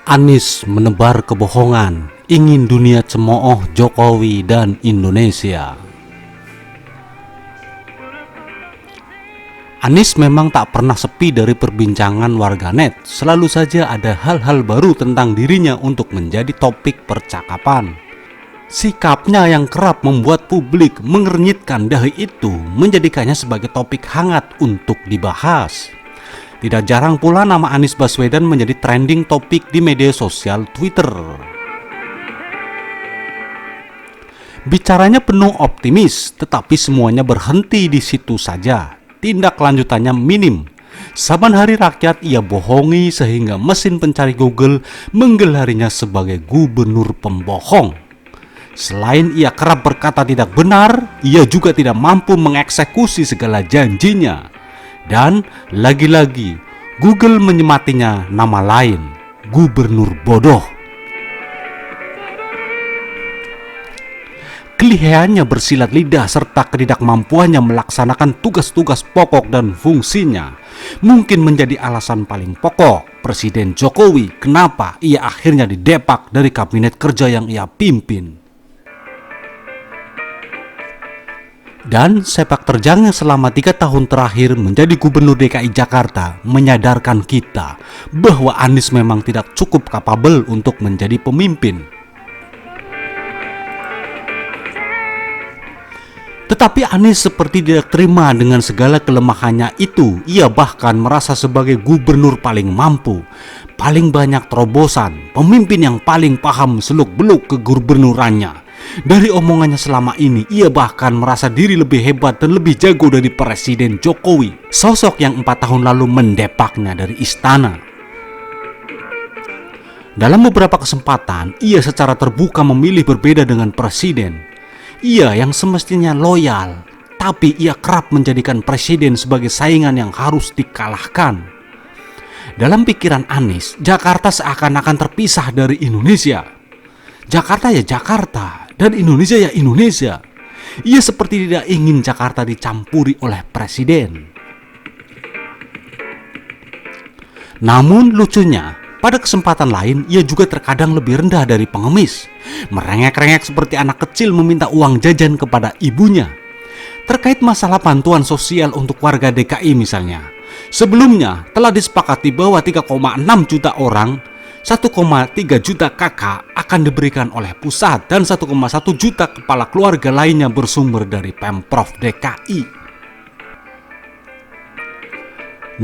Anies menebar kebohongan, ingin dunia cemooh Jokowi dan Indonesia. Anies memang tak pernah sepi dari perbincangan warganet. Selalu saja ada hal-hal baru tentang dirinya untuk menjadi topik percakapan. Sikapnya yang kerap membuat publik mengernyitkan dahi itu menjadikannya sebagai topik hangat untuk dibahas. Tidak jarang pula nama Anies Baswedan menjadi trending topik di media sosial Twitter. Bicaranya penuh optimis, tetapi semuanya berhenti di situ saja. Tindak lanjutannya minim. Saban hari rakyat ia bohongi sehingga mesin pencari Google menggelarinya sebagai gubernur pembohong. Selain ia kerap berkata tidak benar, ia juga tidak mampu mengeksekusi segala janjinya. Dan lagi-lagi Google menyematinya nama lain, gubernur bodoh. Kelihayannya bersilat lidah serta ketidakmampuannya melaksanakan tugas-tugas pokok dan fungsinya mungkin menjadi alasan paling pokok Presiden Jokowi kenapa ia akhirnya didepak dari kabinet kerja yang ia pimpin. Dan sepak terjangnya selama 3 tahun terakhir menjadi gubernur DKI Jakarta menyadarkan kita bahwa Anies memang tidak cukup kapabel untuk menjadi pemimpin. Tetapi Anies seperti tidak terima dengan segala kelemahannya itu. Ia bahkan merasa sebagai gubernur paling mampu, paling banyak terobosan, pemimpin yang paling paham seluk-beluk kegubernurannya. Dari omongannya selama ini, ia bahkan merasa diri lebih hebat dan lebih jago dari Presiden Jokowi, sosok yang 4 tahun lalu mendepaknya dari istana. Dalam beberapa kesempatan, ia secara terbuka memilih berbeda dengan Presiden. Ia yang semestinya loyal, tapi ia kerap menjadikan Presiden sebagai saingan yang harus dikalahkan. Dalam pikiran Anies, Jakarta seakan-akan terpisah dari Indonesia. Jakarta ya Jakarta, dan Indonesia ya Indonesia. Ia seperti tidak ingin Jakarta dicampuri oleh Presiden. Namun lucunya, pada kesempatan lain ia juga terkadang lebih rendah dari pengemis, merengek-rengek seperti anak kecil meminta uang jajan kepada ibunya. Terkait masalah bantuan sosial untuk warga DKI misalnya, sebelumnya telah disepakati bahwa 3,6 juta orang, 1,3 juta KK akan diberikan oleh pusat dan 1,1 juta kepala keluarga lainnya bersumber dari Pemprov DKI.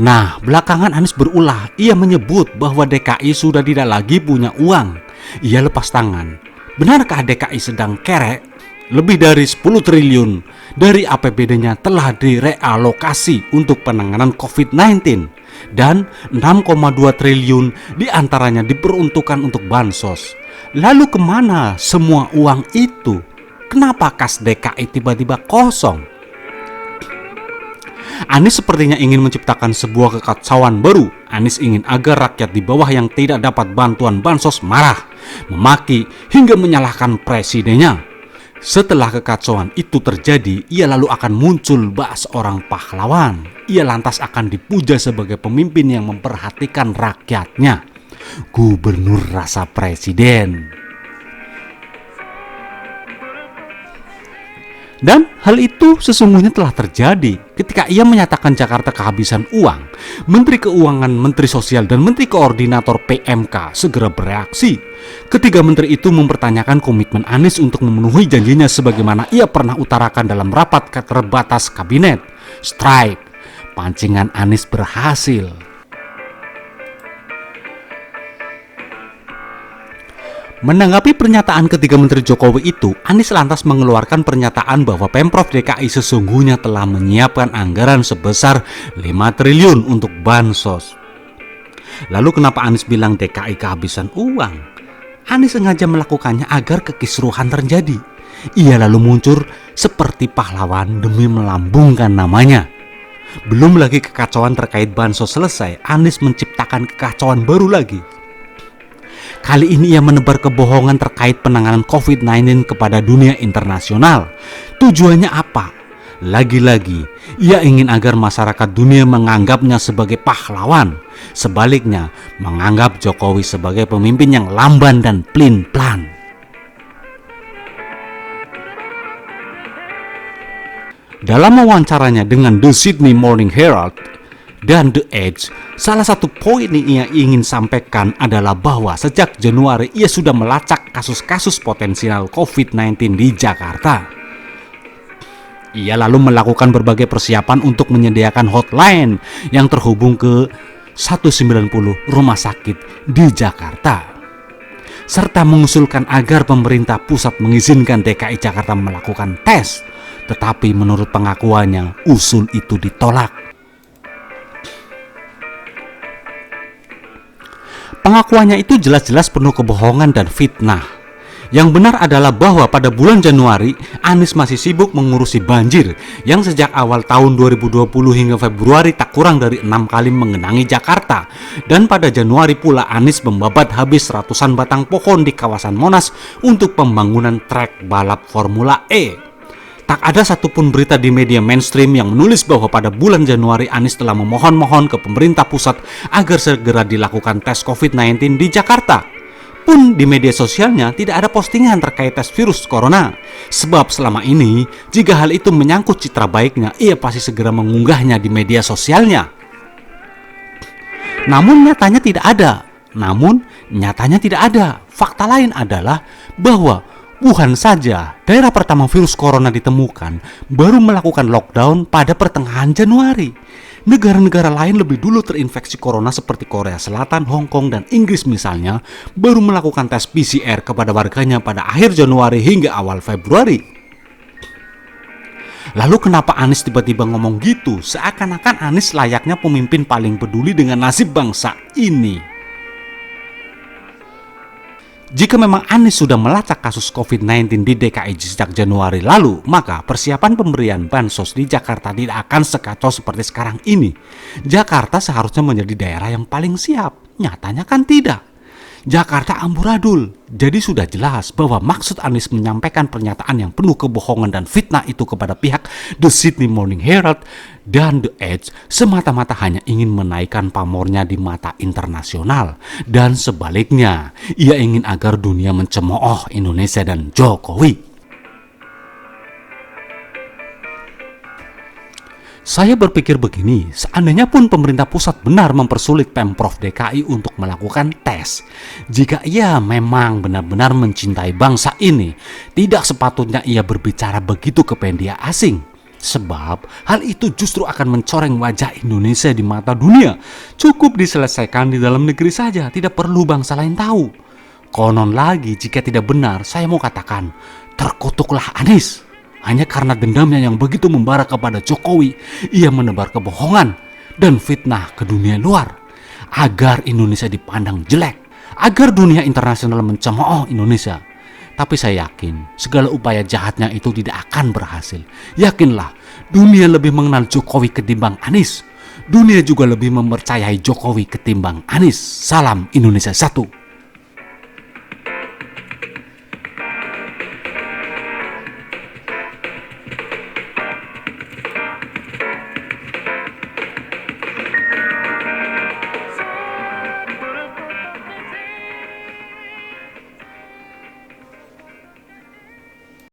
Nah, belakangan Anies berulah. Ia menyebut bahwa DKI sudah tidak lagi punya uang. Ia lepas tangan. Benarkah DKI sedang kerek? Lebih dari 10 triliun dari APBD-nya telah direalokasi untuk penanganan COVID-19 dan 6,2 triliun diantaranya diperuntukkan untuk bansos. Lalu kemana semua uang itu? Kenapa kas DKI tiba-tiba kosong? Anies sepertinya ingin menciptakan sebuah kekacauan baru. Anies ingin agar rakyat di bawah yang tidak dapat bantuan bansos marah, memaki, hingga menyalahkan presidennya. Setelah kekacauan itu terjadi, ia lalu akan muncul bak seorang pahlawan. Ia lantas akan dipuja sebagai pemimpin yang memperhatikan rakyatnya. Gubernur rasa presiden. Dan hal itu sesungguhnya telah terjadi ketika ia menyatakan Jakarta kehabisan uang. Menteri Keuangan, Menteri Sosial, dan Menteri Koordinator PMK segera bereaksi. Ketiga menteri itu mempertanyakan komitmen Anies untuk memenuhi janjinya sebagaimana ia pernah utarakan dalam rapat terbatas kabinet. Strike. Pancingan Anies berhasil. Menanggapi pernyataan ketiga menteri Jokowi itu, Anies lantas mengeluarkan pernyataan bahwa Pemprov DKI sesungguhnya telah menyiapkan anggaran sebesar 5 triliun untuk bansos. Lalu kenapa Anies bilang DKI kehabisan uang? Anies sengaja melakukannya agar kekisruhan terjadi. Ia lalu muncul seperti pahlawan demi melambungkan namanya. Belum lagi kekacauan terkait bansos selesai, Anies menciptakan kekacauan baru lagi. Kali ini ia menebar kebohongan terkait penanganan COVID-19 kepada dunia internasional. Tujuannya apa? Lagi-lagi, ia ingin agar masyarakat dunia menganggapnya sebagai pahlawan. Sebaliknya, menganggap Jokowi sebagai pemimpin yang lamban dan plin-plan. Dalam wawancaranya dengan The Sydney Morning Herald dan The Edge, salah satu poin yang ia ingin sampaikan adalah bahwa sejak Januari ia sudah melacak kasus-kasus potensial COVID-19 di Jakarta. Ia lalu melakukan berbagai persiapan untuk menyediakan hotline yang terhubung ke 190 rumah sakit di Jakarta, serta mengusulkan agar pemerintah pusat mengizinkan DKI Jakarta melakukan tes. Tetapi menurut pengakuannya, usul itu ditolak. Pengakuannya itu jelas-jelas penuh kebohongan dan fitnah. Yang benar adalah bahwa pada bulan Januari, Anies masih sibuk mengurusi banjir yang sejak awal tahun 2020 hingga Februari tak kurang dari 6 kali mengenangi Jakarta. Dan pada Januari pula Anies membabat habis ratusan batang pohon di kawasan Monas untuk pembangunan trek balap Formula E. Tak ada satupun berita di media mainstream yang menulis bahwa pada bulan Januari Anies telah memohon-mohon ke pemerintah pusat agar segera dilakukan tes COVID-19 di Jakarta. Pun di media sosialnya tidak ada postingan terkait tes virus corona. Sebab selama ini, jika hal itu menyangkut citra baiknya, ia pasti segera mengunggahnya di media sosialnya. Namun nyatanya tidak ada. Fakta lain adalah bahwa Wuhan saja, daerah pertama virus corona ditemukan, baru melakukan lockdown pada pertengahan Januari. Negara-negara lain lebih dulu terinfeksi corona seperti Korea Selatan, Hong Kong, dan Inggris misalnya, baru melakukan tes PCR kepada warganya pada akhir Januari hingga awal Februari. Lalu kenapa Anies tiba-tiba ngomong gitu? Seakan-akan Anies layaknya pemimpin paling peduli dengan nasib bangsa ini. Jika memang Anies sudah melacak kasus COVID-19 di DKI sejak Januari lalu, maka persiapan pemberian bansos di Jakarta tidak akan sekacau seperti sekarang ini. Jakarta seharusnya menjadi daerah yang paling siap. Nyatanya kan tidak. Jakarta amburadul. Jadi sudah jelas bahwa maksud Anies menyampaikan pernyataan yang penuh kebohongan dan fitnah itu kepada pihak The Sydney Morning Herald dan The Edge semata-mata hanya ingin menaikkan pamornya di mata internasional. Dan sebaliknya, ia ingin agar dunia mencemooh Indonesia dan Jokowi. Saya berpikir begini, seandainya pun pemerintah pusat benar mempersulit Pemprov DKI untuk melakukan tes, jika ia memang benar-benar mencintai bangsa ini, tidak sepatutnya ia berbicara begitu ke media asing. Sebab hal itu justru akan mencoreng wajah Indonesia di mata dunia. Cukup diselesaikan di dalam negeri saja, tidak perlu bangsa lain tahu. Konon lagi, jika tidak benar, saya mau katakan, terkutuklah Anies. Hanya karena dendamnya yang begitu membara kepada Jokowi, ia menebar kebohongan dan fitnah ke dunia luar agar Indonesia dipandang jelek, agar dunia internasional mencemooh Indonesia. Tapi saya yakin segala upaya jahatnya itu tidak akan berhasil. Yakinlah, dunia lebih mengenal Jokowi ketimbang Anies. Dunia juga lebih mempercayai Jokowi ketimbang Anies. Salam Indonesia Satu.